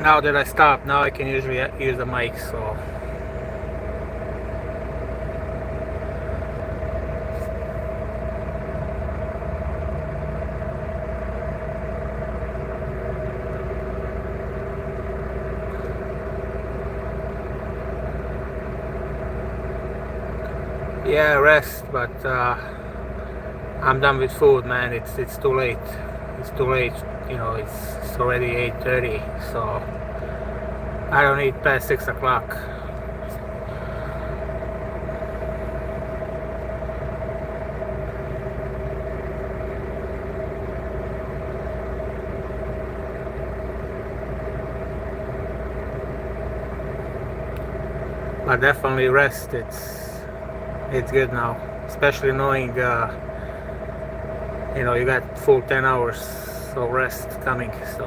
Now that I stopped, now I can usually use the mic, so. Yeah, rest, but I'm done with food, man. It's too late. It's too late. You know, it's already 8:30, so I don't eat past 6 o'clock. But definitely rest. It's good now, especially knowing you know, you got full 10 hours of rest coming. So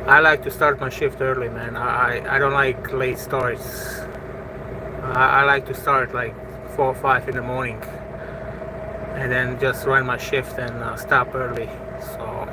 I like to start my shift early, man. I don't like late starts. I like to start like 4 or 5 in the morning and then just run my shift and stop early. So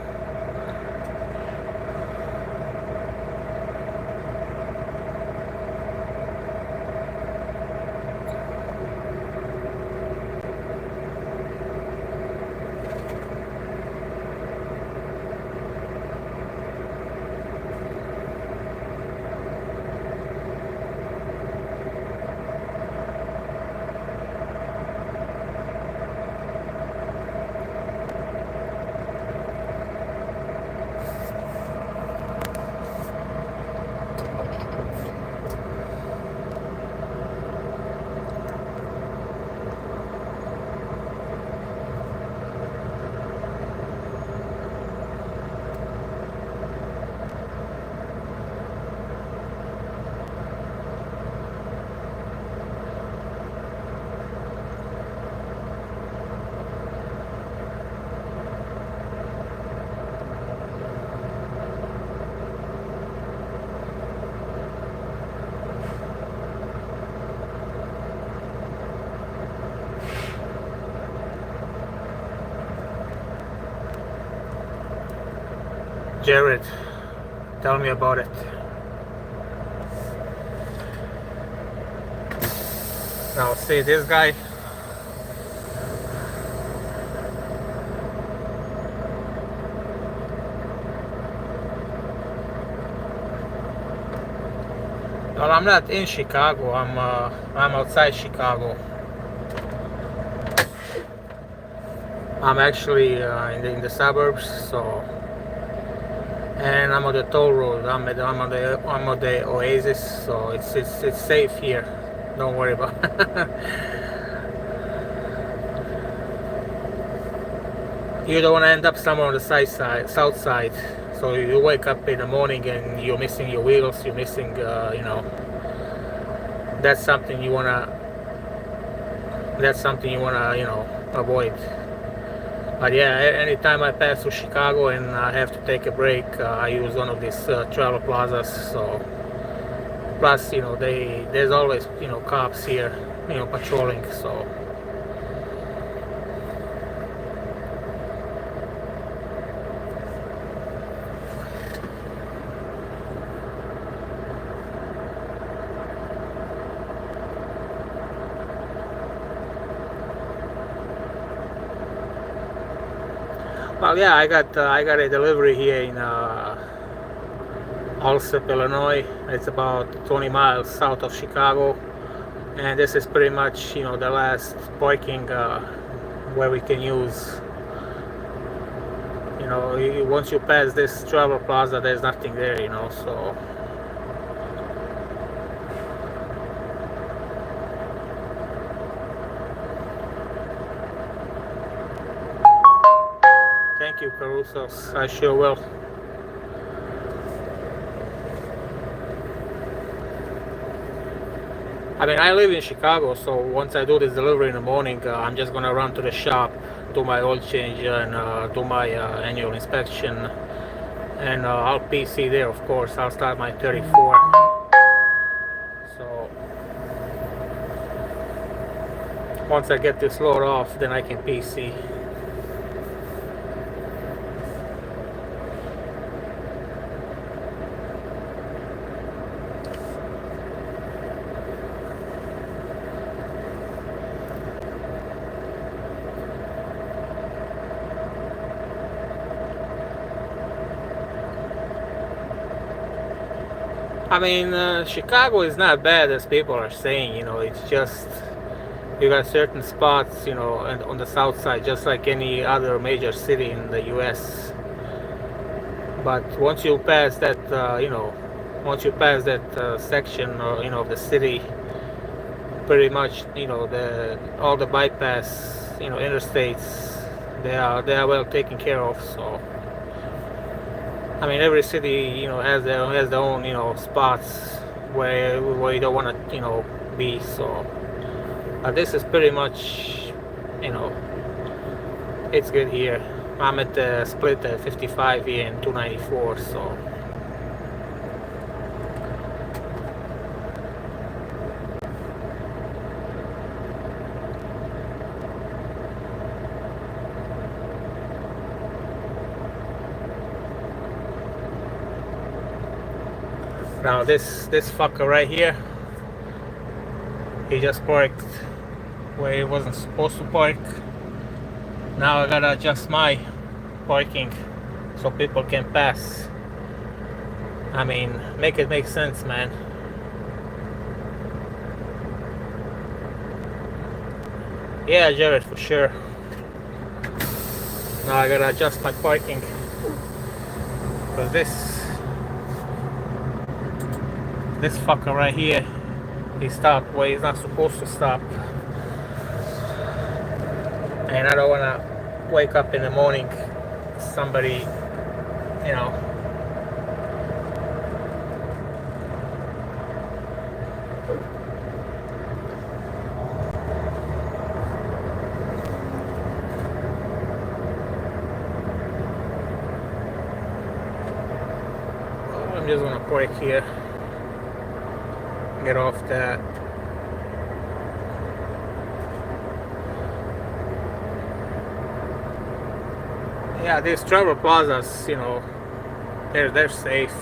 Jared, tell me about it. Now see this guy. Well, I'm not in Chicago. I'm outside Chicago. I'm actually in the suburbs. So, and I'm on the toll road. I'm on the Oasis. So it's safe here. Don't worry about it. You don't want to end up somewhere on the south side. So you wake up in the morning and you're missing your wheels. You're missing, you know. That's something you wanna. You know, avoid. But yeah, anytime I pass through Chicago and I have to take a break, I use one of these travel plazas. So plus, you know, there's always, you know, cops here, you know, patrolling. So. Well, yeah, I got a delivery here in Allsep, Illinois. It's about 20 miles south of Chicago, and this is pretty much, you know, the last parking where we can use. You know, once you pass this travel plaza, there's nothing there. You know, so. Thank you, Carusos. I sure will. I mean, I live in Chicago, so once I do this delivery in the morning, I'm just gonna run to the shop, do my oil change, and do my annual inspection, and I'll PC there, of course. I'll start my 34. So once I get this load off, then I can PC. I mean, Chicago is not bad as people are saying, you know, it's just you got certain spots, you know, and on the south side, just like any other major city in the US. But once you pass that, you know, once you pass that section, you know, of the city, pretty much, you know, all the bypass, you know, interstates, they are well taken care of. So I mean, every city, you know, has their own, you know, spots where you don't want to, you know, be. So this is pretty much, you know, it's good here. I'm at the split at 55 here and 294. So now this fucker right here, he just parked where he wasn't supposed to park. Now I gotta adjust my parking so people can pass. I mean, make it make sense, man. Yeah, Jared, for sure. Now I gotta adjust my parking because this fucker right here, he stopped where he's not supposed to stop. And I don't wanna wake up in the morning, somebody, you know. I'm just gonna park here. Get off that. Yeah, these travel plazas, you know, they're safe.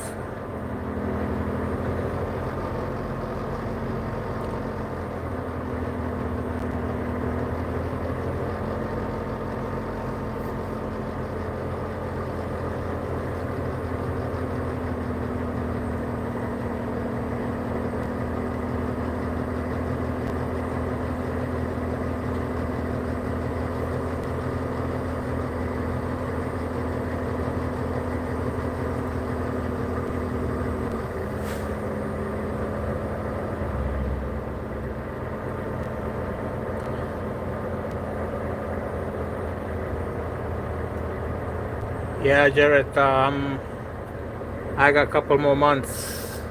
Yeah, Jared, I got a couple more months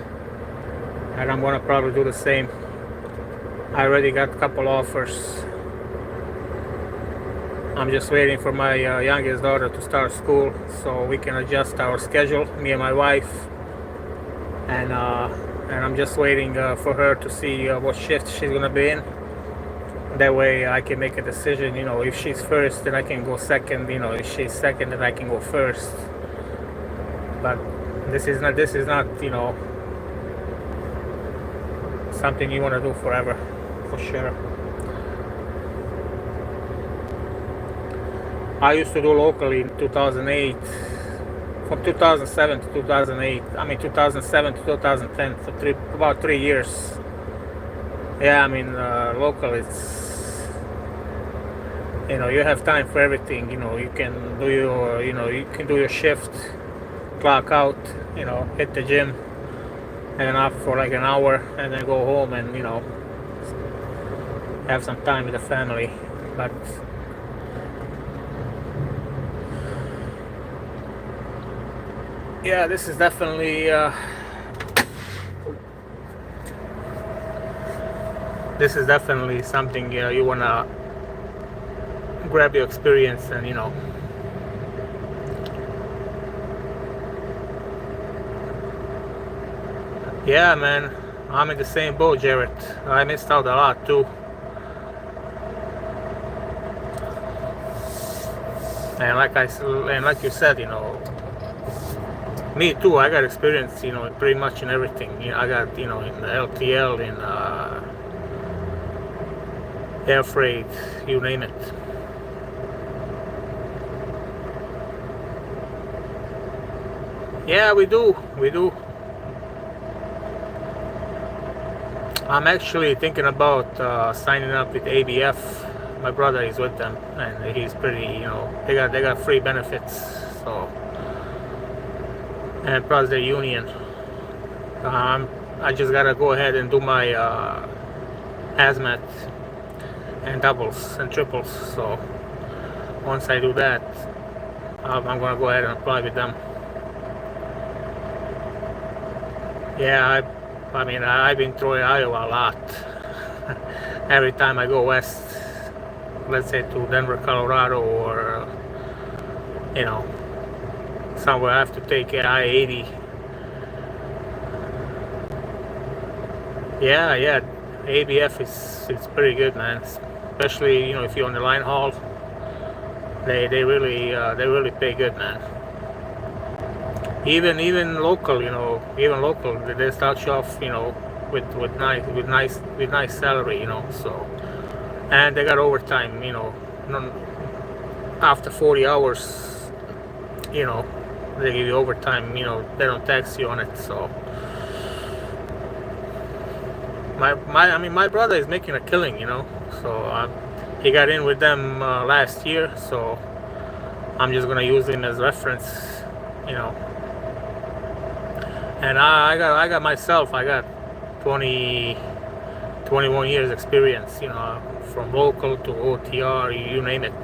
and I'm gonna probably do the same. I already got a couple offers. I'm just waiting for my youngest daughter to start school so we can adjust our schedule, me and my wife. And I'm just waiting for her to see what shift she's gonna be in. That way I can make a decision, you know, if she's first then I can go second, you know, if she's second then I can go first. But this is not, you know, something you want to do forever, for sure. I used to do locally in 2008, from 2007 to 2008, I mean 2007 to 2010, for about 3 years. Yeah, I mean, local, it's, you know, you have time for everything, you know, you can do your, you know, you can do your shift, clock out, you know, hit the gym, and then off for like an hour, and then go home and, you know, have some time with the family. But yeah, this is definitely something you wanna grab your experience and, you know, yeah, man, I'm in the same boat, Jared. I missed out a lot too. And like you said, me too. I got experience, pretty much in everything. I got, in LTL, in air freight, you name it. Yeah, we do. We do. I'm actually thinking about signing up with ABF. My brother is with them, and he's pretty. They got free benefits. So, and plus their union. I just gotta go ahead and do my hazmat and doubles and triples. So once I do that, I'm gonna go ahead and apply with them. Yeah, I've been through Iowa a lot. Every time I go west, let's say to Denver, Colorado, or somewhere I have to take I-80. Yeah, ABF is pretty good, man. Especially if you're on the line haul, they really pay good, man. Even local, they start you off, with nice salary, So, and they got overtime, after 40 hours, they give you overtime, they don't tax you on it. So my brother is making a killing, So he got in with them last year, so I'm just gonna use him as reference, And I got myself. I got 21 years experience, from local to OTR, you name it.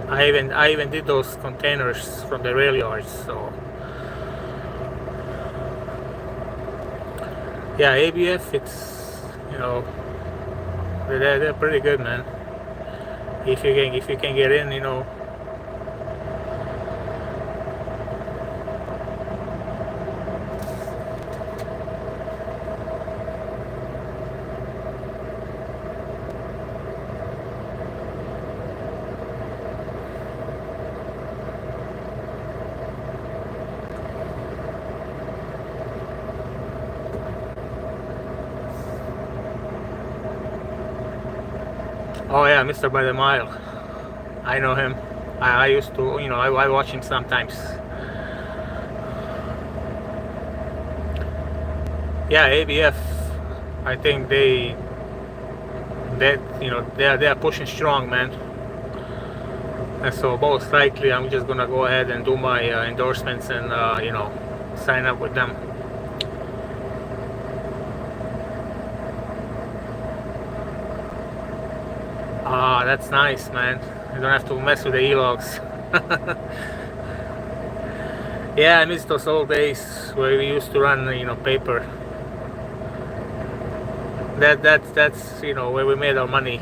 I even did those containers from the rail yards. So yeah, ABF, it's they're pretty good, man. If you can get in, Oh yeah, Mr. By the Mile. I know him. I used to, I watch him sometimes. Yeah, ABF. I think they are pushing strong, man. And so most likely, I'm just gonna go ahead and do my endorsements and sign up with them. Ah, that's nice, man. You don't have to mess with the e-logs. Yeah, I miss those old days where we used to run, paper. That's where we made our money.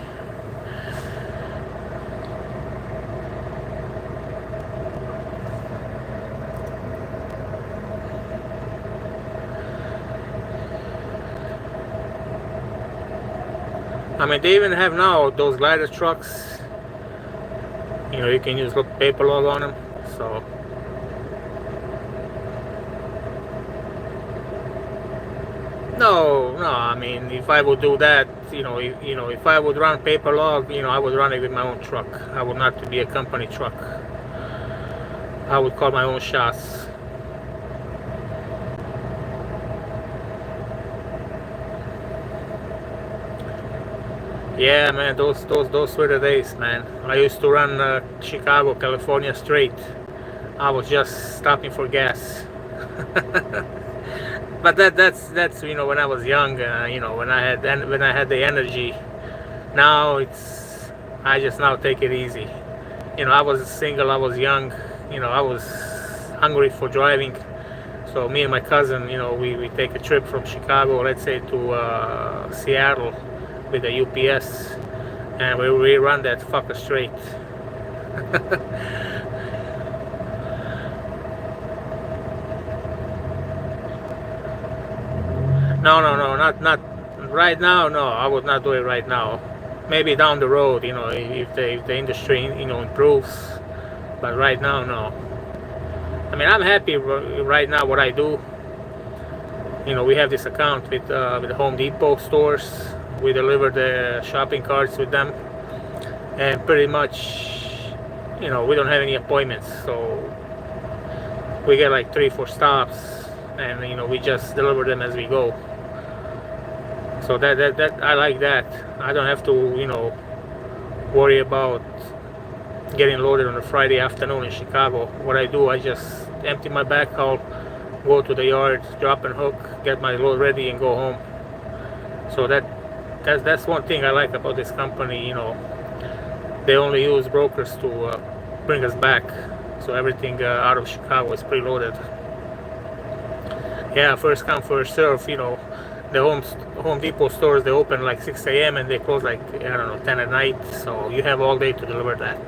I mean, they even have now those glider trucks. You can use paper log on them. So no. I mean, if I would do that, if I would run paper log, I would run it with my own truck. I would not be a company truck. I would call my own shots. Yeah, man, those were the days, man. I used to run Chicago, California straight. I was just stopping for gas. But that's when I was young, when I had the energy. Now I just now take it easy. I was single, I was young, I was hungry for driving. So me and my cousin, we take a trip from Chicago, let's say to Seattle with the UPS, and we run that fucker straight. No, not right now. No, I would not do it right now. Maybe down the road, if the industry, improves, But right now, no. I mean, I'm happy right now what I do. We have this account with the Home Depot stores. We deliver the shopping carts with them, and pretty much, we don't have any appointments, so we get like 3-4 stops, and we just deliver them as we go. So that I like that. I don't have to worry about getting loaded on a Friday afternoon in Chicago. What I do, I just empty my backhoe, go to the yard, drop and hook, get my load ready, and go home. So that's one thing I like about this company. They only use brokers to bring us back. So everything out of Chicago is preloaded. Yeah, first come, first serve. The Home Depot stores, they open like 6 a.m. and they close like, I don't know, 10 at night. So you have all day to deliver that.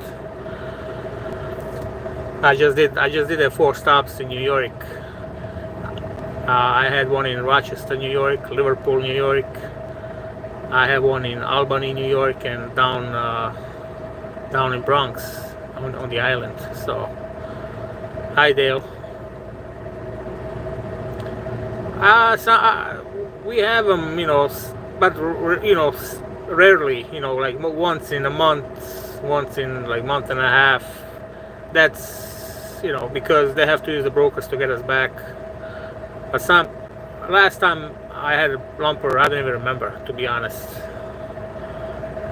I just did 4 stops in New York. I had one in Rochester, New York, Liverpool, New York. I have one in Albany, New York, and down in Bronx on the island. So, hi Dale. We have them, but rarely. Like once in a month, once in like month and a half. That's because they have to use the brokers to get us back. But last time I had a lumper, I don't even remember, to be honest.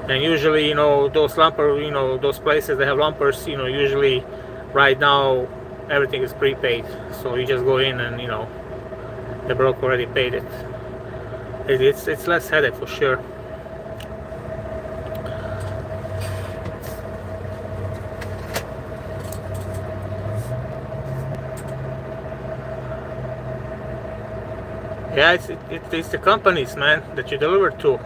And usually, those those places that have lumpers, usually right now everything is prepaid. So you just go in and the broker already paid it. It's less headache for sure. Yeah, it's the companies, man, that you deliver to.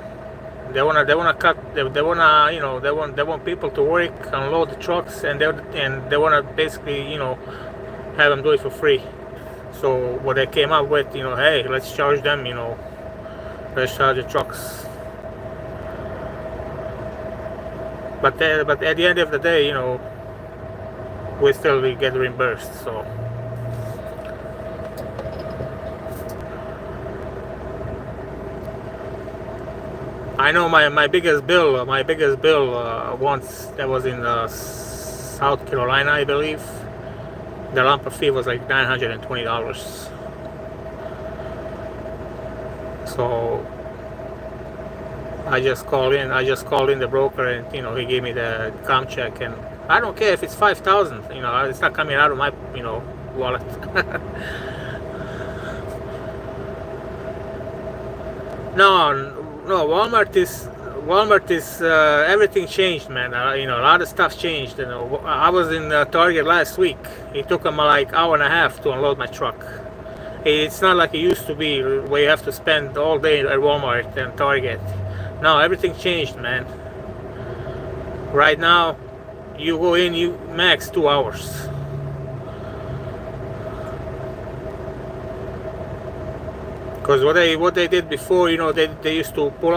They wanna cut. They want people to work, unload the trucks, and they wanna basically have them do it for free. So what they came up with, hey, let's charge them, let's charge the trucks. But at the end of the day, we still get reimbursed. So. I know my biggest bill once, that was in South Carolina, I believe. The lumper fee was like $920. So I just called in the broker, and he gave me the com check, and I don't care if it's 5,000. It's not coming out of my wallet. No, Walmart is everything changed, man. A lot of stuff changed. I was in Target last week. It took them like hour and a half to unload my truck. It's not like it used to be, where you have to spend all day at Walmart and Target. No, everything changed, man. Right now, you go in, you max 2 hours. Because what they did before, they used to pull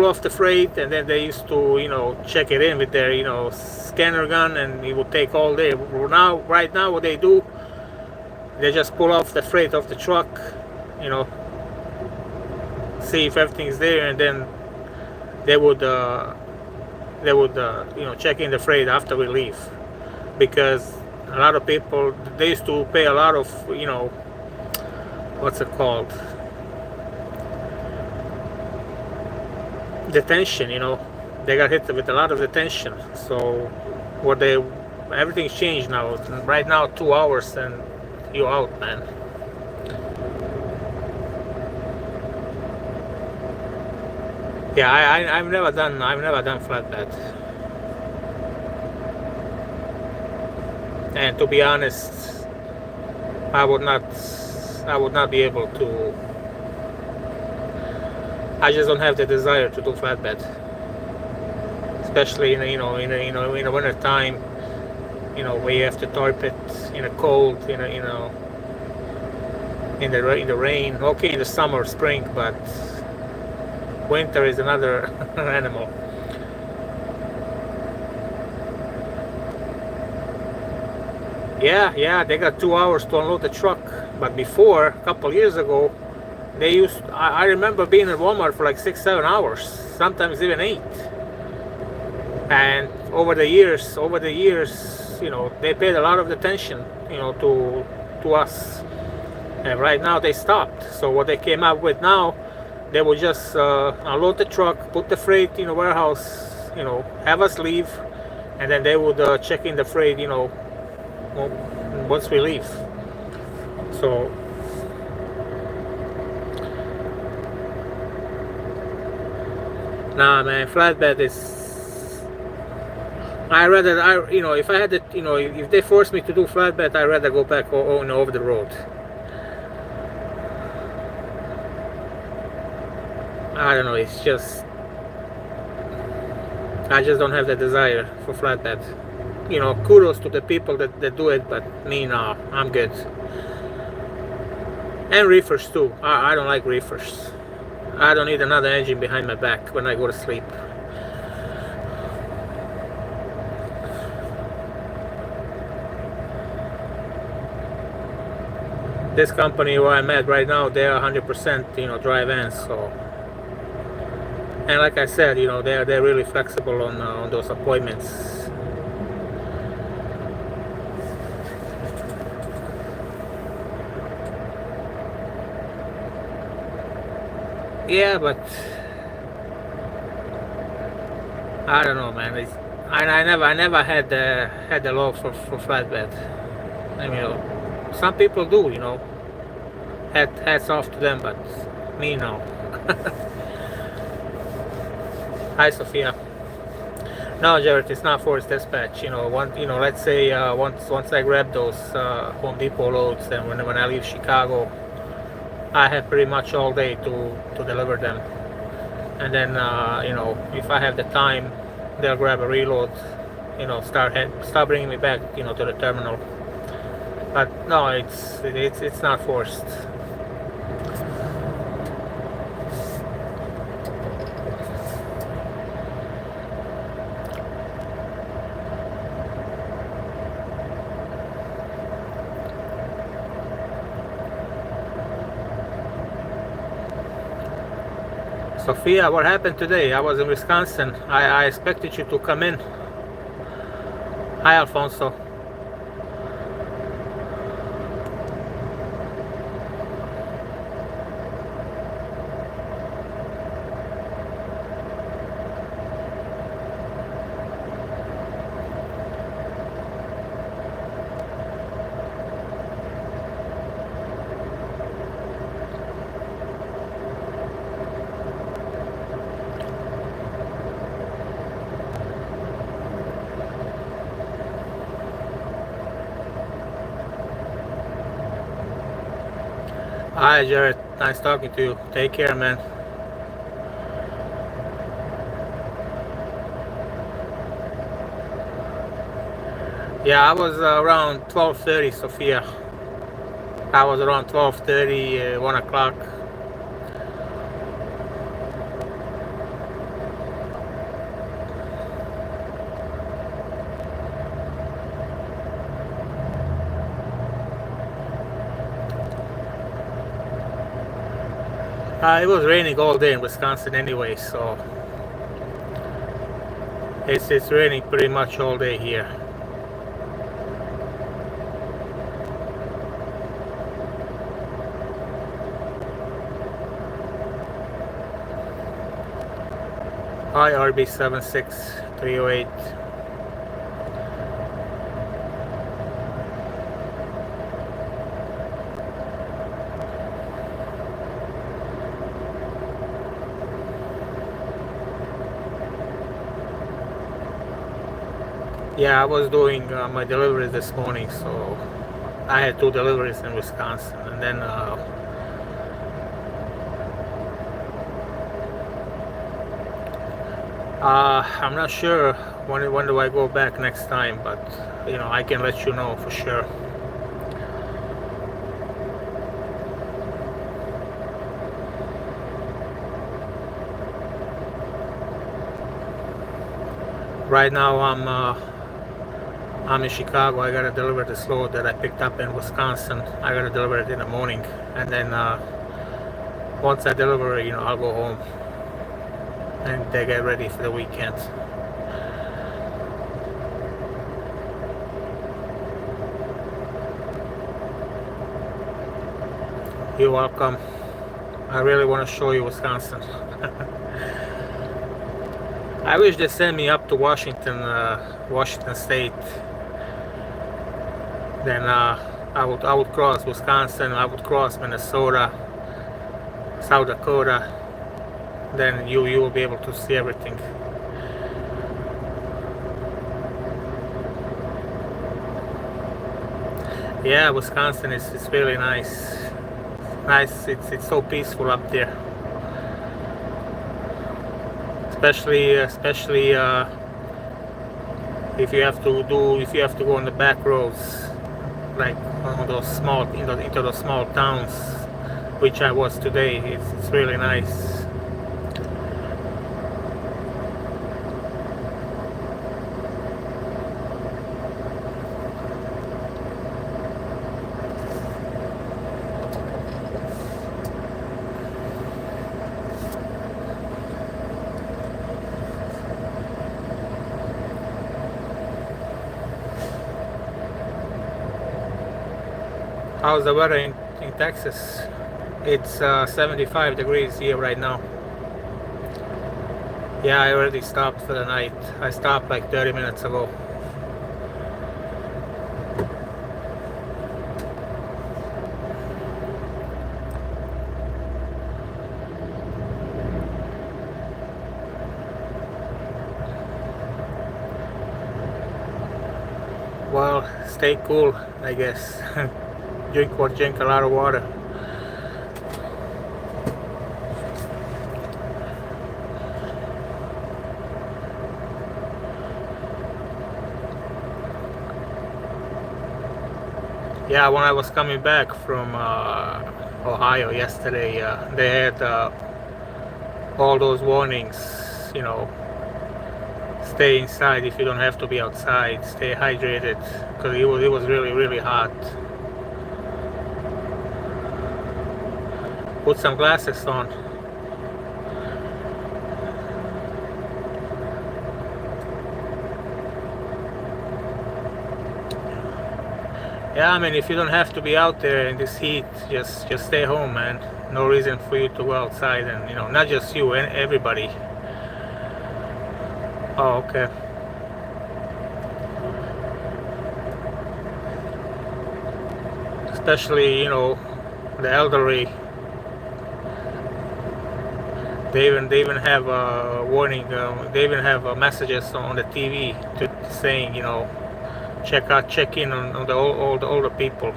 off the freight, and then they used to check it in with their scanner gun, and it would take all day. Right now, what they do, they just pull off the freight off the truck, see if everything's there, and then they would check in the freight after we leave. Because a lot of people, they used to pay a lot of what's it called, detention. They got hit with a lot of detention. So everything's changed now. Right now, 2 hours and you out, man. Yeah, I've never done flatbed. And to be honest, I would not be able to. I just don't have the desire to do flatbed, especially in the winter time, where you have to tarp it in the cold, in the rain. Okay, in the summer, spring, but winter is another animal. Yeah, they got 2 hours to unload the truck. But before, a couple years ago, they used. I remember being at Walmart for like 6, 7 hours, sometimes even 8. And over the years, they paid a lot of attention, to us. And right now they stopped. So what they came up with now, they will just unload the truck, put the freight in a warehouse, have us leave, and then they would check in the freight, once we leave. So nah, man, flatbed is. If I had to, if they forced me to do flatbed, I'd rather go back over the road. I don't know. It's just I just don't have the desire for flatbed. Kudos to the people that do it, but me, no, I'm good. And reefers too. I don't like reefers. I don't need another engine behind my back when I go to sleep. This company where I'm at right now, they're 100%, dry vans. So, and like I said, they're really flexible on those appointments. Yeah, but I don't know, man. I never had the love for flatbed. I mean, some people do, Hats off to them, but me, no. Hi, Sophia. No, Jared, it's not forced dispatch. Let's say once I grab those Home Depot loads, and when I leave Chicago, I have pretty much all day to deliver them. And then if I have the time, they'll grab a reload. Start bringing me back, to the terminal. But no, it's not forced. Sophia, what happened today? I was in Wisconsin. I expected you to come in. Hi, Alfonso. Hi, Jared. Nice talking to you. Take care, man. Yeah, I was around 12:30, Sophia. I was around 12:30, 1 o'clock. It was raining all day in Wisconsin anyway, so it's raining pretty much all day here. Hi, RB76308. Yeah, I was doing my deliveries this morning, so I had 2 deliveries in Wisconsin, and then I'm not sure when do I go back next time, but I can let you know for sure. Right now I'm in Chicago. I gotta deliver this load that I picked up in Wisconsin. I gotta deliver it in the morning, and then once I deliver it, I'll go home and they get ready for the weekend. You're welcome. I really want to show you Wisconsin. I wish they send me up to Washington State. Then I would cross Wisconsin. I would cross Minnesota, South Dakota. Then you will be able to see everything. Yeah, Wisconsin is really nice. It's so peaceful up there. Especially if you have to go on the back roads, like on those into those small towns, which I was today. It's really nice. How's the weather in Texas? It's 75 degrees here right now. Yeah, I already stopped for the night. I stopped like 30 minutes ago. Well, stay cool, I guess. Drink a lot of water. Yeah, when I was coming back from Ohio yesterday, they had all those warnings, stay inside if you don't have to be outside, stay hydrated, because it was really, really hot. Put some glasses on. Yeah, I mean, if you don't have to be out there in this heat, just stay home, man. No reason for you to go outside, and not just you, and everybody. Oh, okay. Especially, the elderly. They even have a warning. They even have messages on the TV saying, check in on all the older people.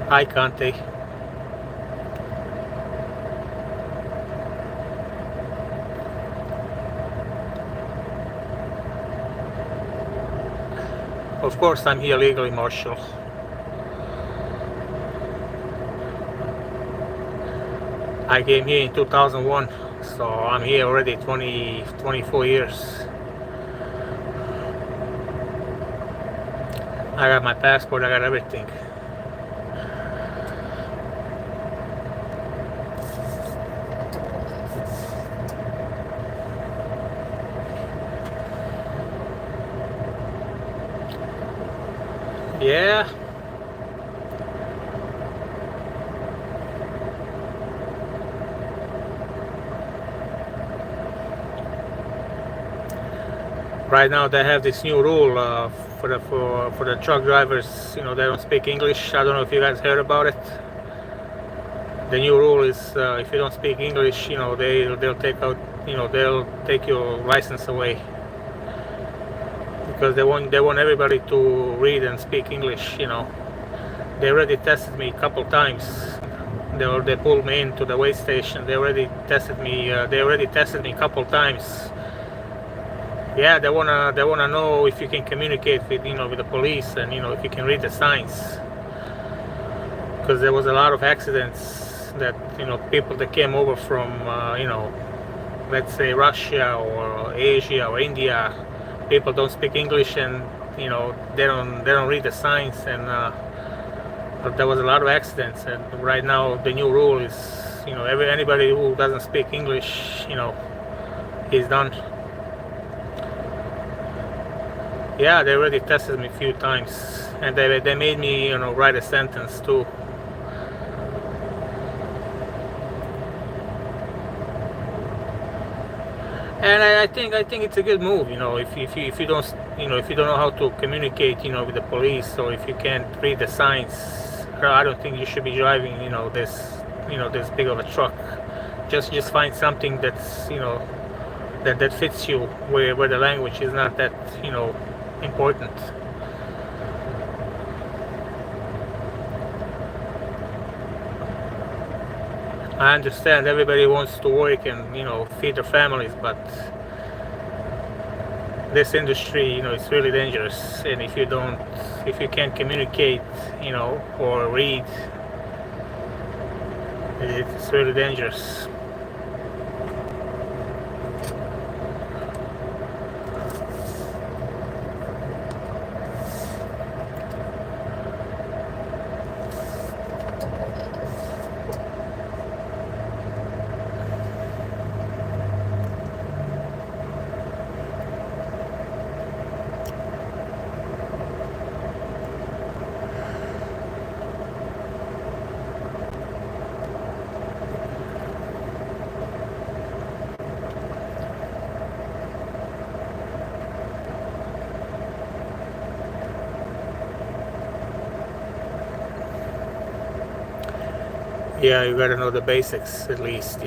Hi, Conte. Of course, I'm here legally, Marshall. I came here in 2001, so I'm here already 24 years. I got my passport, I got everything. Yeah. Right now they have this new rule for the truck drivers. They don't speak English. I don't know if you guys heard about it. The new rule is if you don't speak English, they'll take your license away, because they want everybody to read and speak English. They already tested me a couple times. They pulled me into the weigh station. They already tested me a couple times. Yeah, they wanna know if you can communicate with with the police, and if you can read the signs, because there was a lot of accidents that people that came over from let's say Russia or Asia or India. People don't speak English, and they don't read the signs, and but there was a lot of accidents. And right now the new rule is anybody who doesn't speak English is done. Yeah, they already tested me a few times, and they made me write a sentence too. And I think it's a good move. If you don't if you don't know how to communicate with the police, or if you can't read the signs, I don't think you should be driving this big of a truck. Just find something that's that fits you, where the language is not that important. I understand everybody wants to work and feed their families, but this industry it's really dangerous. And if you can't communicate or read, it's really dangerous. Yeah, you gotta know the basics at least.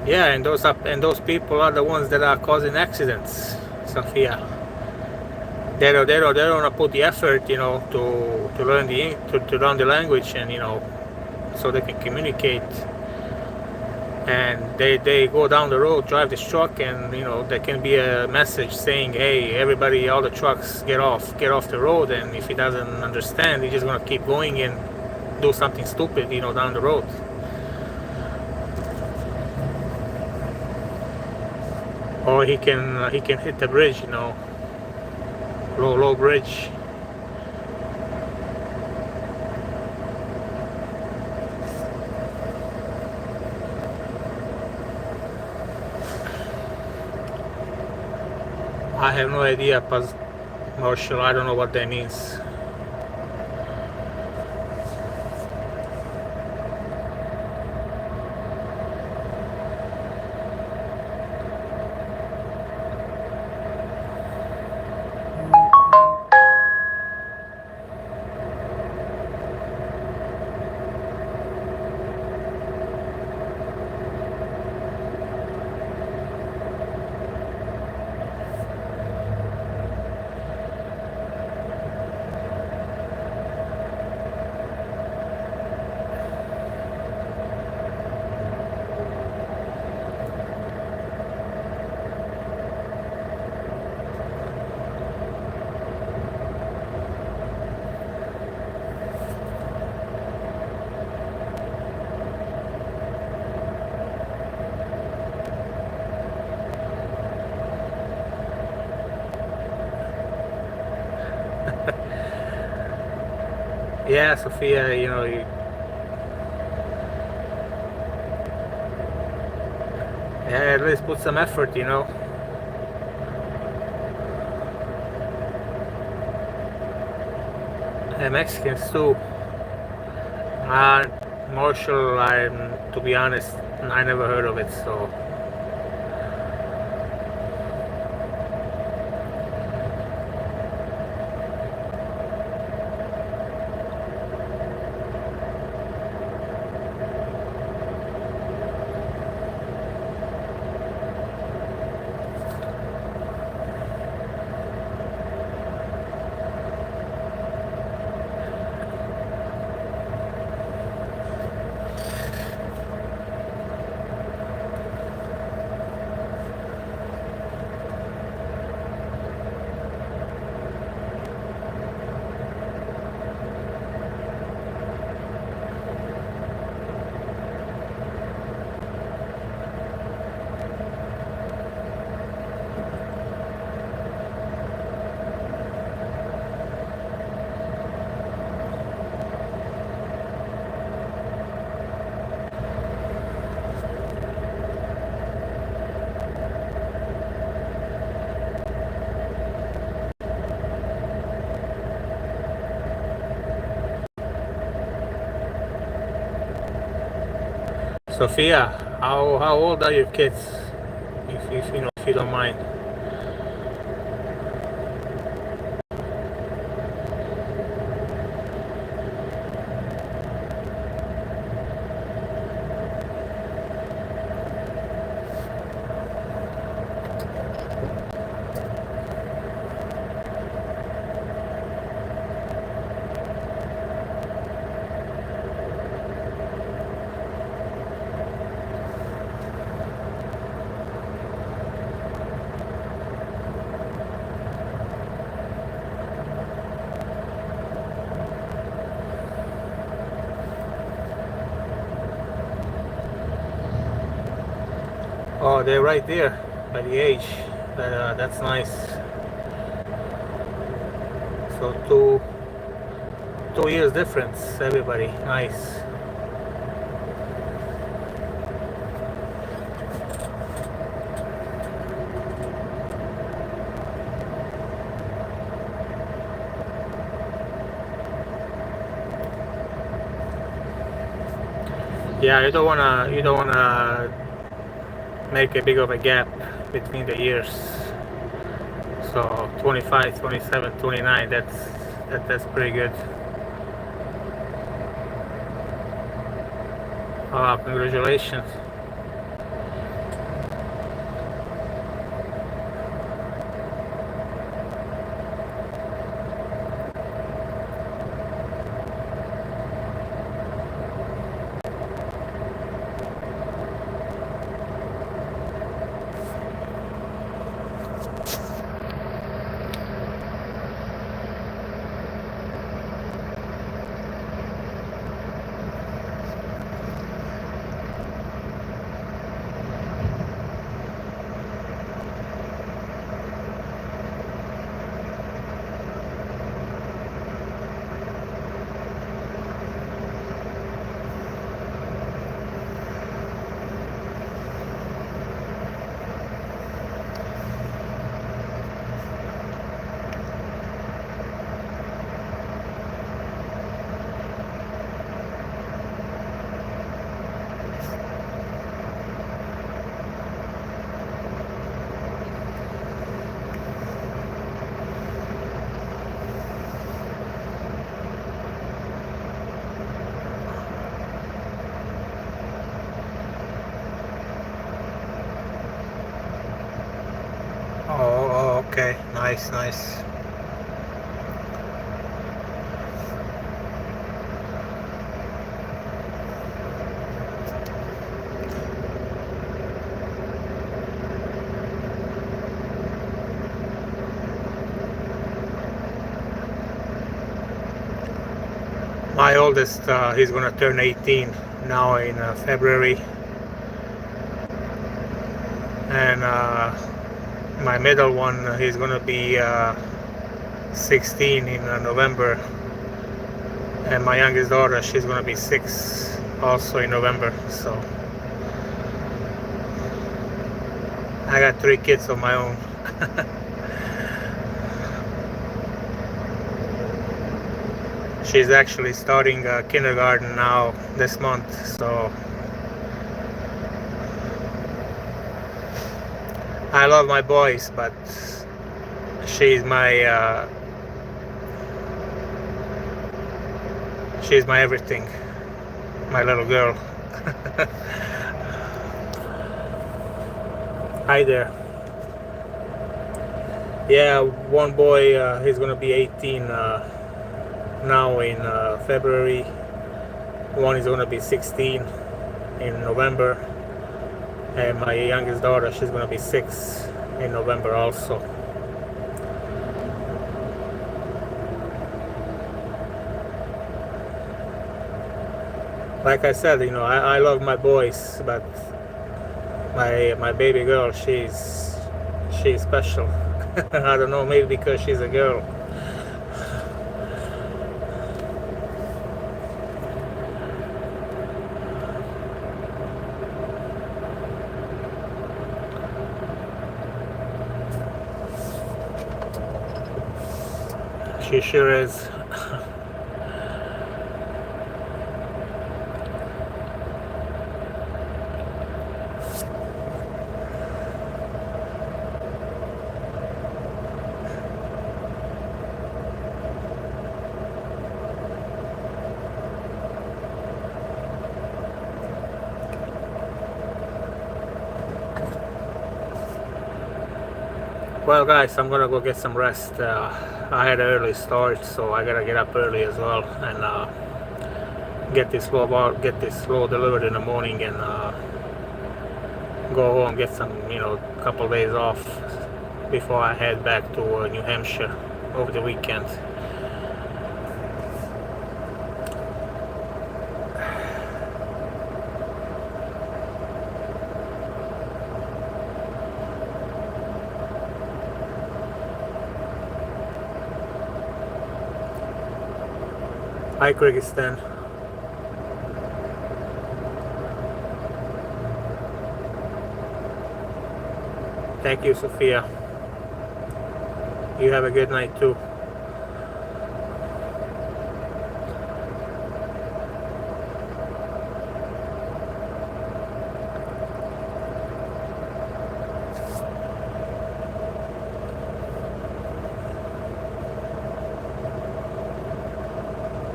Yeah, and those people are the ones that are causing accidents, Sophia. They don't want to put the effort, to learn to learn the language, and so they can communicate. And they go down the road, drive this truck, and there can be a message saying, "Hey, everybody, all the trucks, get off the road." And if he doesn't understand, he's just gonna keep going and do something stupid, down the road. Or he can hit the bridge, low bridge. I have no idea, Marshall. I don't know what that means. Yeah, Sophia, yeah, at least put some effort. And Mexicans too. Marshall, to be honest, I never heard of it, so. Sophia, how old are your kids? If you know, if you don't mind. Oh, they're right there by the age. That's nice. So 2 years difference, everybody. Nice. Yeah, you don't wanna make a big of a gap between the years. So 25, 27, 29. That's pretty good. Congratulations. Oh, okay. Nice, nice. My oldest, he's gonna turn 18 now in February, and my middle one, he's gonna be 16 in November, and my youngest daughter, she's gonna be 6 also in November. So I got 3 kids of my own. She's actually starting kindergarten now this month, so I love my boys, but she's my everything, my little girl. Hi there. Yeah, one boy, he's gonna be 18 now in February. One is gonna be 16 in November, and my youngest daughter, she's gonna be 6 in November also. Like I said, I love my boys, but my baby girl, she's special. I don't know, maybe because she's a girl. She sure is. Well, guys, I'm gonna go get some rest. I had an early start, so I gotta get up early as well and get this load delivered in the morning and go home, get some, couple days off before I head back to New Hampshire over the weekend. Hi, Kyrgyzstan. Thank you, Sophia. You have a good night too.